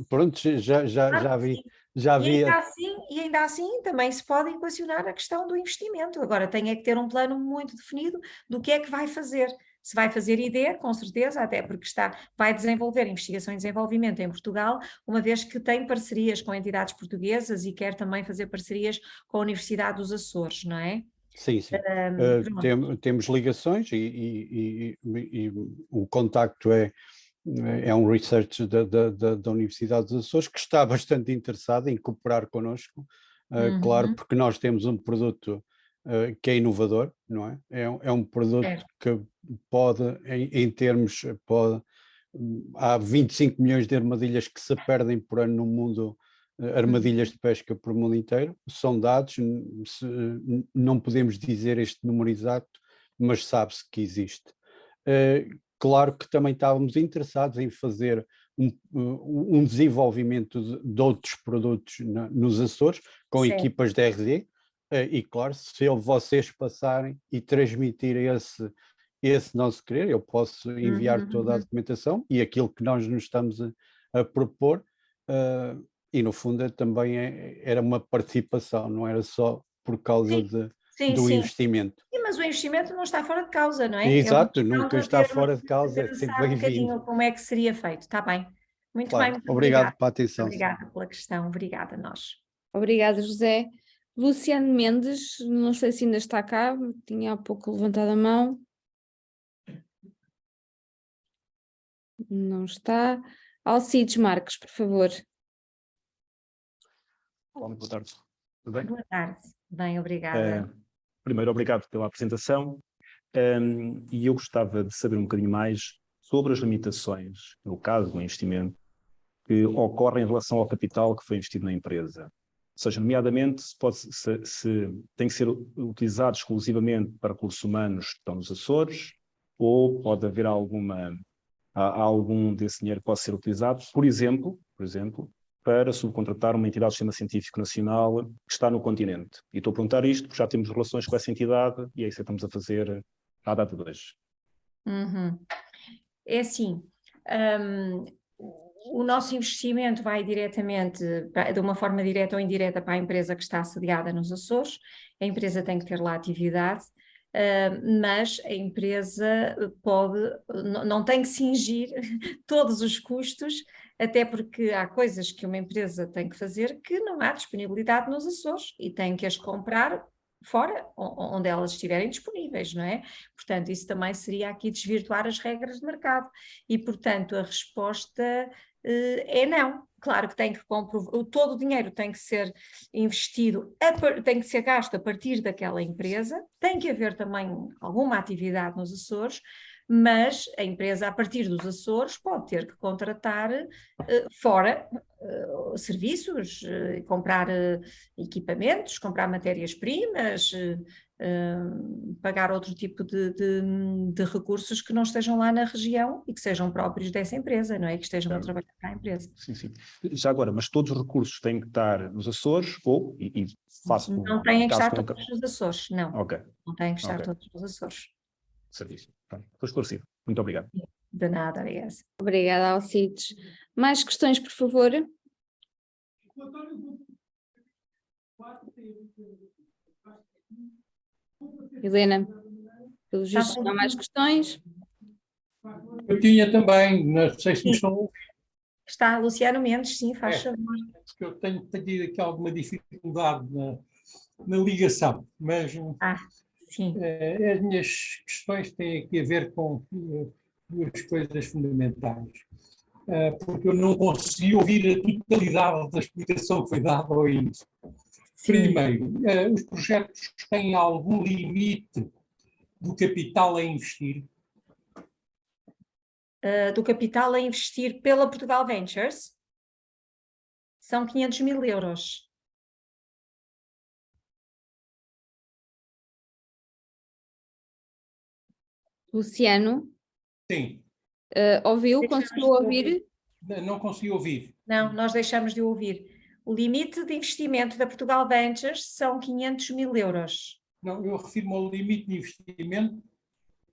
pronto, já Claro que vi, sim. já E ainda havia, assim, e ainda assim também se pode equacionar a questão do investimento. Agora tem é que ter um plano muito definido do que é que vai fazer. Se vai fazer ID, com certeza, até porque vai desenvolver investigação e desenvolvimento em Portugal, uma vez que tem parcerias com entidades portuguesas e quer também fazer parcerias com a Universidade dos Açores, não é? sim, Pronto. temos ligações e o contacto é um research da Universidade dos Açores que está bastante interessado em cooperar connosco, claro, Uhum. porque nós temos um produto que é inovador, não é? É um produto Certo. que pode, em termos, há 25 milhões de armadilhas que se perdem por ano no mundo, armadilhas de pesca por mundo inteiro, são dados, não podemos dizer este número exato, mas sabe-se que existe. Claro que também estávamos interessados em fazer um desenvolvimento de outros produtos nos Açores, com Certo. equipas de R&D, e claro, se vocês passarem e transmitirem esse nosso querer, eu posso enviar toda a documentação e aquilo que nós nos estamos a propor, e no fundo também era uma participação, não era só por causa Sim, do sim. investimento. Sim, mas o investimento não está fora de causa, não é? É uma Exato, questão nunca de está termos fora de causa, é sempre pensar um bem-vindo. bocadinho como é que seria feito. Está bem. Muito bem, Claro, muito obrigado obrigada. pela atenção. Obrigada pela questão, obrigada a nós. Obrigada, José. Luciano Mendes, não sei se ainda está cá, tinha há pouco levantado a mão. Não está. Alcides Marques, por favor. Olá, muito boa tarde. Tudo bem? Boa tarde. Bem, obrigada. Primeiro, obrigado pela apresentação. E eu gostava de saber um bocadinho mais sobre as limitações, no caso do investimento, que ocorrem em relação ao capital que foi investido na empresa. Ou seja, nomeadamente, se tem que ser utilizado exclusivamente para recursos humanos que estão nos Açores, ou pode haver algum desse dinheiro que possa ser utilizado, por exemplo, para subcontratar uma entidade do Sistema Científico Nacional que está no continente. E estou a perguntar isto porque já temos relações com essa entidade e é isso que estamos a fazer à data de hoje. É assim, o nosso investimento vai diretamente, de uma forma direta ou indireta, para a empresa que está sediada nos Açores. A empresa tem que ter lá atividade, mas a empresa não tem que cingir todos os custos, até porque há coisas que uma empresa tem que fazer que não há disponibilidade nos Açores e tem que as comprar fora, onde elas estiverem disponíveis, não é? Portanto, isso também seria aqui desvirtuar as regras de mercado e, portanto, a resposta é não. Claro que tem que comprovar, todo o dinheiro tem que ser investido, tem que ser gasto a partir daquela empresa, tem que haver também alguma atividade nos Açores, mas a empresa, a partir dos Açores, pode ter que contratar fora serviços, comprar equipamentos, comprar matérias-primas, pagar outro tipo de recursos que não estejam lá na região e que sejam próprios dessa empresa, não é? Que estejam a trabalhar para a empresa. Sim, sim. Já agora, mas todos os recursos têm que estar nos Açores ou, faço... Não têm que estar todos nos Açores, não. Ok. Não têm que estar todos nos Açores. Serviço. Estou esclarecido. Muito obrigado. De nada, obrigada. Obrigada, Alcides. Mais questões, por favor? Helena, pelos vistos, não há mais questões? Eu tinha também, não sei se me estão a ouvir. Está Luciano Mendes, sim, faz favor. Porque eu tenho tido aqui alguma dificuldade na ligação, mas sim. As minhas questões têm aqui a ver com duas coisas fundamentais. Porque eu não consegui ouvir a totalidade da explicação que foi dada ao início. Primeiro, os projetos têm algum limite do capital a investir? do capital a investir pela Portugal Ventures são 500 mil euros. Luciano, Sim, ouviu? Deixamos Conseguiu de ouvir? não consegui ouvir. Não, nós deixamos de ouvir. O limite de investimento da Portugal Ventures são 500 mil euros. Não, eu refiro-me ao limite de investimento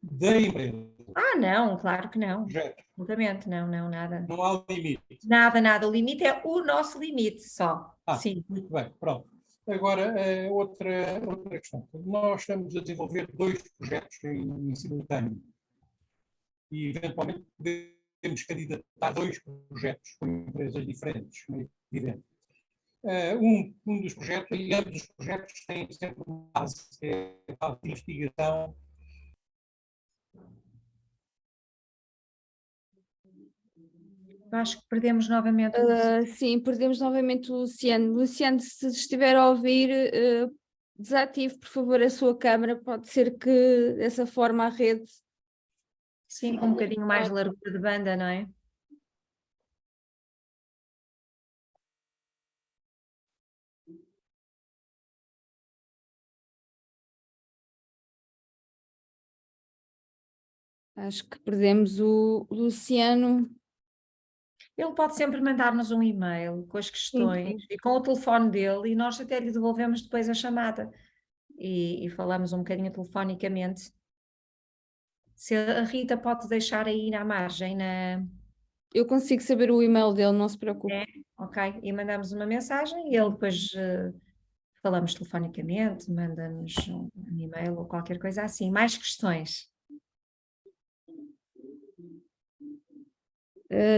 da empresa. Ah, não, claro que não. Projeto. Absolutamente, não, nada. Não há limite. Nada. O limite é o nosso limite só. Sim. Muito bem, pronto. Agora, outra questão. Nós estamos a desenvolver 2 projetos em simultâneo e, eventualmente, podemos candidatar 2 projetos com empresas diferentes, é evidente. Um dos projetos, e ambos os projetos têm sempre uma base, a de investigação. Acho que perdemos novamente o Luciano. Sim, perdemos novamente o Luciano. Luciano, se estiver a ouvir, desative, por favor, a sua câmara. Pode ser que, dessa forma, a rede... Sim, com um bocadinho mais de largura de banda, não é? Acho que perdemos o Luciano. Ele pode sempre mandar-nos um e-mail com as questões e com o telefone dele e nós até lhe devolvemos depois a chamada e falamos um bocadinho telefonicamente. Se a Rita pode deixar aí na margem, Eu consigo saber o e-mail dele, não se preocupe. ok, e mandamos uma mensagem e ele depois falamos telefonicamente, manda-nos um e-mail ou qualquer coisa assim. Mais questões?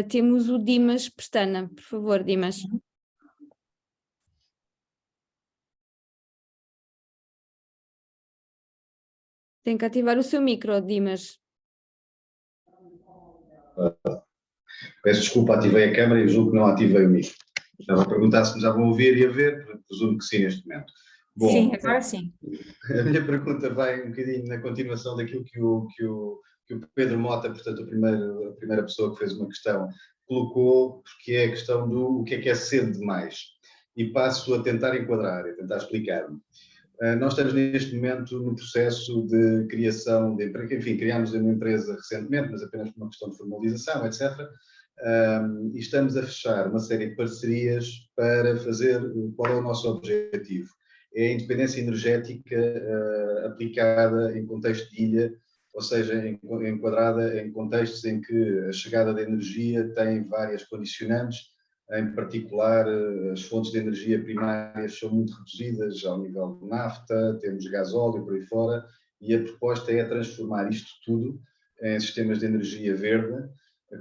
Temos o Dimas Pestana. Por favor, Dimas. Tem que ativar o seu micro, Dimas. Peço desculpa, ativei a câmara e julgo que não ativei o micro. Estava a perguntar se me já vão ouvir e a ver, presumo que sim neste momento. Bom, Sim, agora sim. A minha pergunta vai um bocadinho na continuação daquilo que o Pedro Mota, portanto, a primeira pessoa que fez uma questão, colocou, que é a questão do o que é cedo demais. E passo a tentar enquadrar, a tentar explicar-me. Nós estamos neste momento no processo de criação de empresa, enfim, criámos uma empresa recentemente, mas apenas por uma questão de formalização, etc. E estamos a fechar uma série de parcerias para fazer qual é o nosso objetivo. É a independência energética aplicada em contexto de ilha, ou seja, enquadrada em contextos em que a chegada da energia tem várias condicionantes. Em particular, as fontes de energia primárias são muito reduzidas ao nível de nafta, temos gasóleo por aí fora, e a proposta é transformar isto tudo em sistemas de energia verde,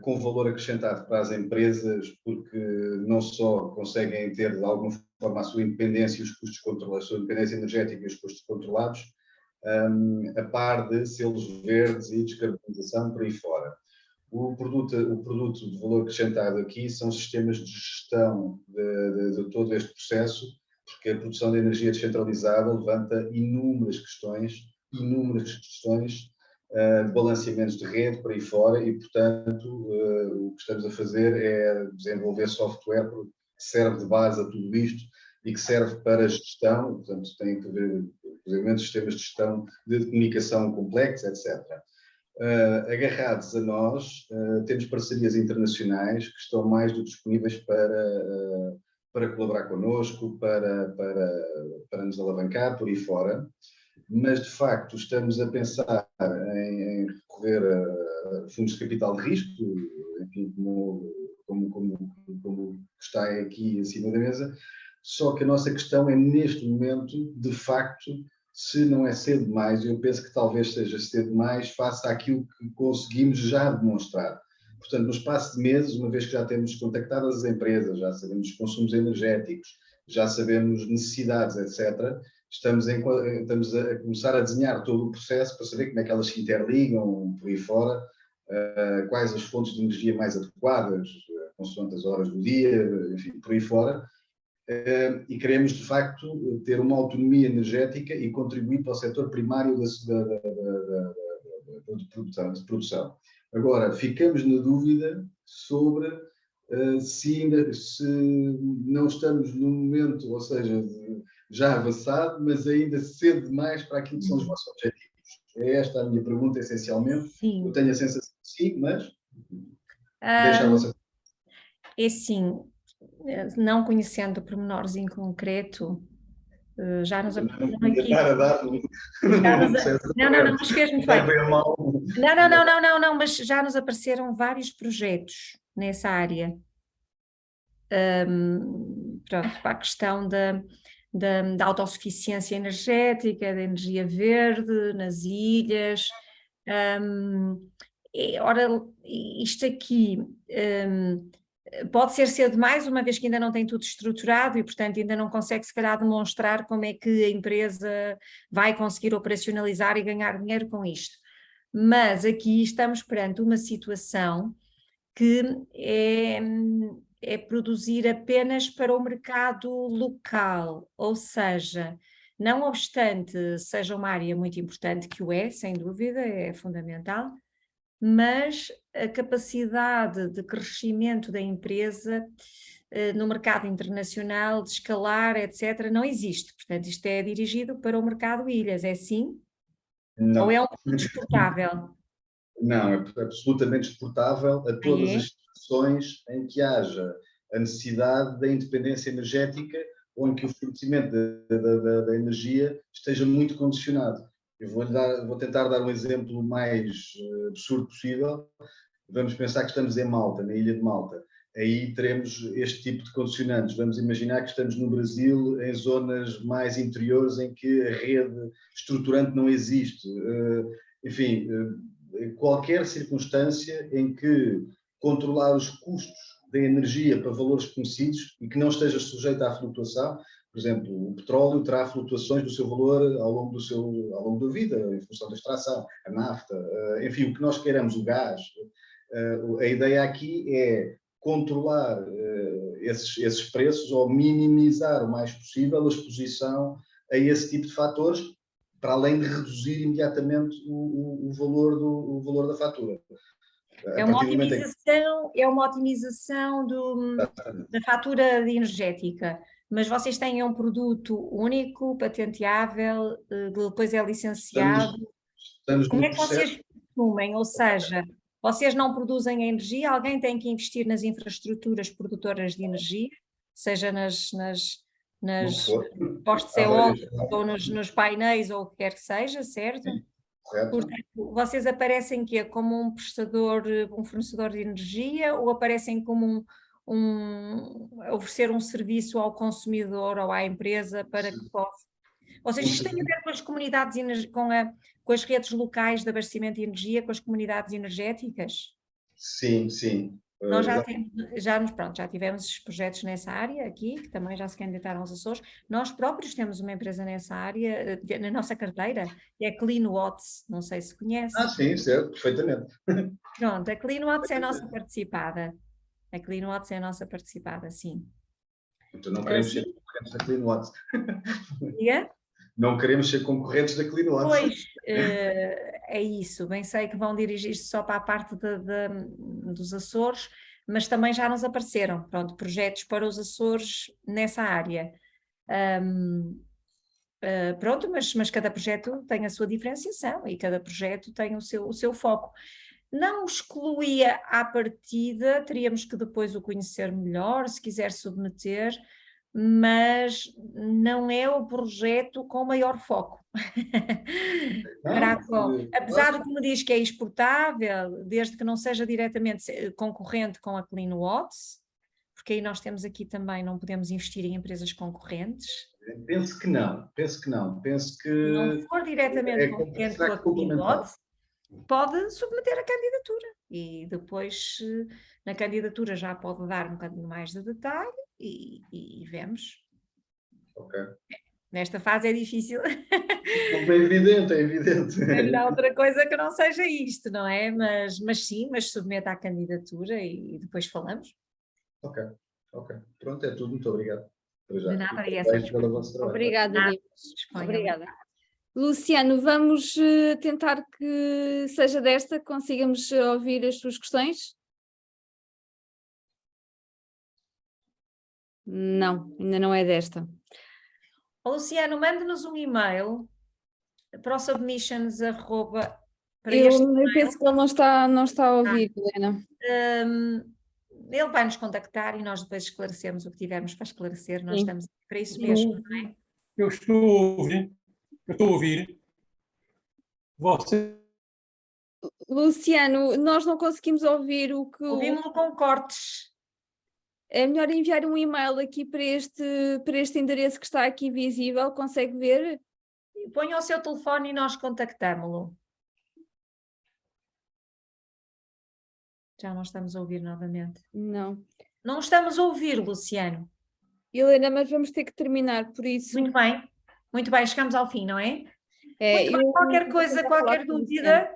com valor acrescentado para as empresas, porque não só conseguem ter de alguma forma a sua independência e os custos controlados, a sua independência energética e os custos controlados, a par de selos verdes e descarbonização por aí fora. O produto de valor acrescentado aqui são sistemas de gestão de todo este processo, porque a produção de energia descentralizada levanta inúmeras questões de balanceamentos de rede por aí fora e, portanto, o que estamos a fazer é desenvolver software que serve de base a tudo isto e que serve para gestão, portanto, tem que ver, inclusive, sistemas de gestão de comunicação complexos, etc. Agarrados a nós, temos parcerias internacionais que estão mais do que disponíveis para colaborar connosco, para nos alavancar por aí fora, mas de facto estamos a pensar em recorrer a fundos de capital de risco, enfim, como está aqui em cima da mesa, só que a nossa questão é neste momento, de facto, se não é cedo demais, eu penso que talvez seja cedo demais face àquilo que conseguimos já demonstrar. Portanto, no espaço de meses, uma vez que já temos contactado as empresas, já sabemos os consumos energéticos, já sabemos necessidades, etc., estamos a começar a desenhar todo o processo para saber como é que elas se interligam por aí fora, quais as fontes de energia mais adequadas, consoante as horas do dia, enfim, por aí fora. E queremos, de facto, ter uma autonomia energética e contribuir para o setor primário de produção. Agora, ficamos na dúvida sobre se não estamos num momento, ou seja, já avançado, mas ainda cedo demais para aquilo que são os nossos objetivos. É esta a minha pergunta, essencialmente. Sim. Eu tenho a sensação que sim, mas deixa a vossa... É sim, não conhecendo pormenores em concreto, já nos apareceram aqui. Não, mas fez muito bem. Não, mas já nos apareceram vários projetos nessa área. Pronto, para a questão da autossuficiência energética, da energia verde nas ilhas. Ora, isto aqui pode ser cedo demais, uma vez que ainda não tem tudo estruturado e, portanto, ainda não consegue, se calhar, demonstrar como é que a empresa vai conseguir operacionalizar e ganhar dinheiro com isto. Mas aqui estamos perante uma situação que é produzir apenas para o mercado local, ou seja, não obstante seja uma área muito importante, que o é, sem dúvida, é fundamental, mas a capacidade de crescimento da empresa no mercado internacional, de escalar, etc., não existe. Portanto, isto é dirigido para o mercado ilhas, é assim? Não. Ou é um produto exportável? Não, é absolutamente exportável a todas as situações em que haja a necessidade da independência energética ou em que o fornecimento da energia esteja muito condicionado. Eu vou tentar dar um exemplo mais absurdo possível. Vamos pensar que estamos em Malta, na ilha de Malta. Aí teremos este tipo de condicionantes. Vamos imaginar que estamos no Brasil, em zonas mais interiores, em que a rede estruturante não existe. Enfim, qualquer circunstância em que controlar os custos da energia para valores conhecidos e que não esteja sujeita à flutuação. Por exemplo, o petróleo terá flutuações do seu valor ao longo da vida, em função da extração, a nafta, enfim, o que nós queiramos, o gás. A ideia aqui é controlar esses preços ou minimizar o mais possível a exposição a esse tipo de fatores, para além de reduzir imediatamente o valor da fatura. É uma otimização da fatura energética, mas vocês têm um produto único, patenteável, depois é licenciado. Como é que vocês consumem? Ou seja, vocês não produzem a energia, alguém tem que investir nas infraestruturas produtoras de energia, seja nas postes eólicos ou nos painéis ou o que quer que seja, certo? Correto. Portanto, vocês aparecem que como um fornecedor de energia, ou aparecem como oferecer um serviço ao consumidor ou à empresa para que possa... Ou seja, isto tem a ver com as comunidades, com as redes locais de abastecimento de energia, com as comunidades energéticas? Sim, sim. Nós já tivemos projetos nessa área aqui, que também já se candidataram aos Açores. Nós próprios temos uma empresa nessa área, na nossa carteira, que é CleanWatts, não sei se conhece. Sim, certo, perfeitamente. Pronto, a CleanWatts é a nossa participada. A CleanWatts é a nossa participada, sim. Então não queremos ser concorrentes da CleanWatts. Diga? Não queremos ser concorrentes da CleanWatts. Pois, é isso. Bem sei que vão dirigir-se só para a parte dos Açores, mas também já nos apareceram, pronto, projetos para os Açores nessa área. Pronto, mas cada projeto tem a sua diferenciação e cada projeto tem o seu foco. Não excluía à partida, teríamos que depois o conhecer melhor, se quiser submeter, mas não é o projeto com maior foco. Apesar de que me diz que é exportável, desde que não seja diretamente concorrente com a CleanWatts, porque aí nós temos aqui também, não podemos investir em empresas concorrentes. Penso que não. Penso que não for diretamente concorrente com a CleanWatts, pode submeter a candidatura e depois na candidatura já pode dar um bocadinho mais de detalhe e vemos. Ok. Nesta fase é difícil. É evidente. Não há outra coisa que não seja isto, não é? Mas sim, mas submeta a candidatura e depois falamos. Ok. Pronto, é tudo. Muito obrigado. De nada, Obrigada, Obrigada. Luciano, vamos tentar que seja desta, que consigamos ouvir as suas questões? Não, ainda não é desta. Luciano, mande-nos um e-mail para o submissions para Eu este e-mail. penso que ele não está a ouvir, Helena. Ele vai nos contactar e nós depois esclarecemos o que tivermos para esclarecer. Nós Sim. estamos para isso mesmo, Eu, não é? eu estou a ouvir. Você, Luciano, nós não conseguimos ouvir o que... Ouvimos-lo com cortes. É melhor enviar um e-mail aqui para este endereço que está aqui visível, consegue ver? Ponha o seu telefone e nós contactámo-lo. Já não estamos a ouvir novamente. Não. Não estamos a ouvir, Luciano. Helena, mas vamos ter que terminar, por isso... Muito bem, chegamos ao fim, não é? É, Muito bem, qualquer coisa, vou falar qualquer com o dúvida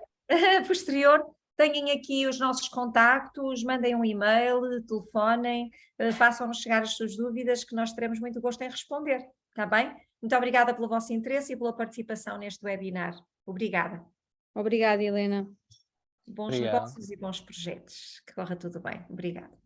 posterior, tenham aqui os nossos contactos, mandem um e-mail, telefonem, façam-nos chegar as suas dúvidas, que nós teremos muito gosto em responder, está bem? Muito obrigada pelo vosso interesse e pela participação neste webinar. Obrigada. Obrigada, Helena. Bons Obrigado. negócios e bons projetos. Que corra tudo bem. Obrigada.